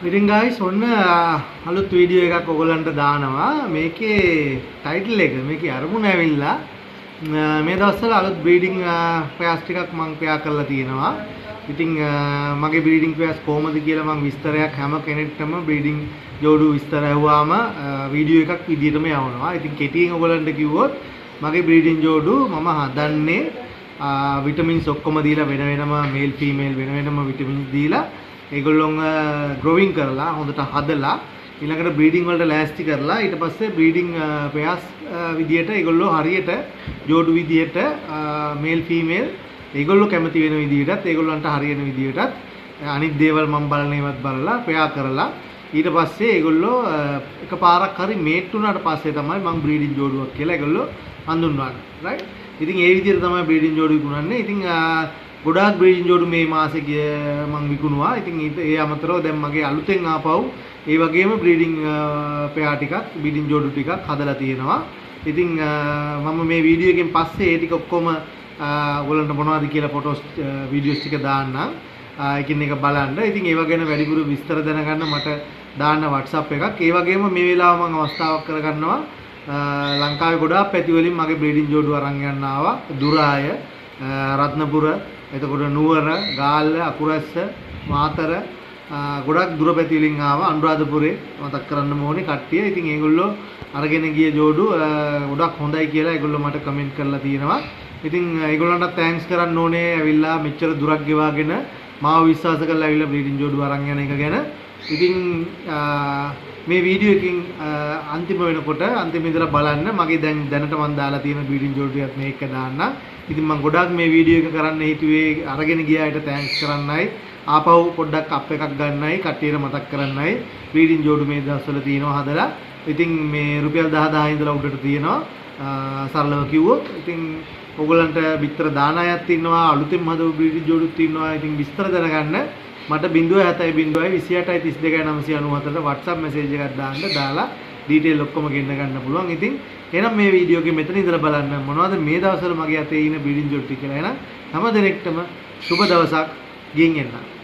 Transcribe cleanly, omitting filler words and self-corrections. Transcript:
ඉතින් guys ඔන්න අලුත් වීඩියෝ එකක් ඔයගලන්ට දානවා. මේකේ ටයිටල් එක මේකේ අරමුණ ඇවිල්ලා මේ දවස්වල අලුත් බ්‍රීඩින් පෙයාස් ටිකක් මම පෙයා කරලා තියෙනවා. ඉතින් මගේ බ්‍රීඩින් පෙයාස් කොහොමද කියලා මම විස්තරයක් හැම කෙනෙක්ටම බ්‍රීඩින් ජෝඩු විස්තර ඇහුවාම වීඩියෝ එකක් විදියටම යවනවා. ඉතින් කෙටියෙන් ඔයගලන්ට කිව්වොත් මගේ බ්‍රීඩින් ජෝඩු මම හදන්නේ විටමින්ස් ඔක්කොම දීලා වෙන වෙනම මේල් ෆීමේල් වෙන වෙනම විටමින්ස් දීලා ඒගොල්ලොන් ග්‍රෝවිං කරලා හොඳට හදලා ඊළඟට බ්‍රීඩින් වලට ලෑස්ති කරලා ඊට පස්සේ බ්‍රීඩින් පෙයාස් විදියට ඒගොල්ලෝ හරියට ජෝඩු විදියට මේල් ෆීමේල් ඒගොල්ලෝ කැමති වෙන විදියටත් ඒගොල්ලන්ට හරියන විදියටත් අනිත් දේවල් මම බලන ඒවත් බලලා පෙයා කරලා ඊට පස්සේ ඒගොල්ලෝ එකපාරක් හරි මේට් වුණාට පස්සේ තමයි මම බ්‍රීඩින් ජෝඩුවක් කියලා ඒගොල්ලෝ හඳුන්වන්නේ රයිට්. ඉතින් ඒ විදිහට තමයි බ්‍රීඩින් ජෝඩු විකුණන්නේ. ඉතින් ගොඩාක් බ්‍රීඩින් ජෝඩු මේ මාසේ මම විකුණුවා. ඉතින් ඒ අමතරව දැන් මගේ අලුතෙන් ආපහු ඒ වගේම බ්‍රීඩින් පෙයා ටිකක් බ්‍රීඩින් ජෝඩු ටිකක් හදලා තියෙනවා. ඉතින් මම මේ වීඩියෝ එකෙන් පස්සේ ඒ ටික ඔක්කොම ඔයගලන්ට මොනවද කියලා ෆොටෝස් වීඩියෝස් ටික දාන්නම්. ඒකින් එක බලන්න. ඉතින් ඒව ගැන වැඩිපුර විස්තර දැනගන්න මට දාන්න WhatsApp එකක්. ඒ වගේම මේ වෙලාව මම අවස්ථාවක් කරගන්නවා ලංකාවේ ගොඩාක් පැති වලින් මගේ බ්‍රීඩින් ජෝඩු අරන් යන්න ආවා. දුරාය, රත්නපුර, එතකොට නුවර, ගාල්ල, අකුරැස්ස, මාතර ගොඩක් දුර පැති වලින් ආවා. අනුරාධපුරේ මතක් කරන්න ඕනේ කට්ටිය. ඉතින් ඒගොල්ලෝ අරගෙන ගිය ජෝඩු ගොඩක් හොඳයි කියලා ඒගොල්ලෝ මට කමෙන්ට් කරලා තියෙනවා. ඉතින් ඒගොල්ලන්ට තෑන්ක්ස් කරන්න ඕනේ ඇවිල්ලා මෙච්චර දුරක් ගෙවාගෙන මාව විශ්වාස කරලා ඇවිල්ලා බ්‍රීඩින් ජෝඩු අරන් යන එක ගැන. ඉතින් මේ වීඩියෝ එකකින් අන්තිම වෙනකොට අන්තිම ඉඳලා බලන්න මගේ දැනට මම දාලා තියෙන බ්‍රීඩින් ජෝඩු ටිකත් මේක දාන්න. ඉතින් මම ගොඩාක් මේ වීඩියෝ එක කරන්න හිතුවේ අරගෙන ගියාට තෑන්ක්ස් කරන්නයි ආපහු පොඩ්ඩක් අප් එකක් ගන්නයි කට්ටියට මතක් කරන්නයි. බ්‍රීඩින් ජෝඩු මේ දවස්වල තියෙනවා හදලා. ඉතින් මේ රුපියල් 10000 ඉඳලා උඩට තියෙනවා සරලව කිව්වොත්. ඉතින් ඔයගලන්ට විතර දාන අයත් ඉන්නවා අලුතෙන් හදපු බ්‍රීඩින් ජෝඩුත් ඉන්නවා. ඉතින් විස්තර දැනගන්න මට 070 WhatsApp මැසේජ් එකක් දාලා ඩීටේල් ඔක්කොම ගෙන්න ගන්න පුළුවන්. ඉතින් එහෙනම් මේ වීඩියෝ එකේ මෙතන ඉඳලා බලන්න මොනවද මේ දවස්වල මගේ අතේ ඉන්න බ්‍රීඩින් ජෝඩු ටික කියලා. එහෙනම් හැම දිනෙකටම සුබ දවසක් ගින් එන්න.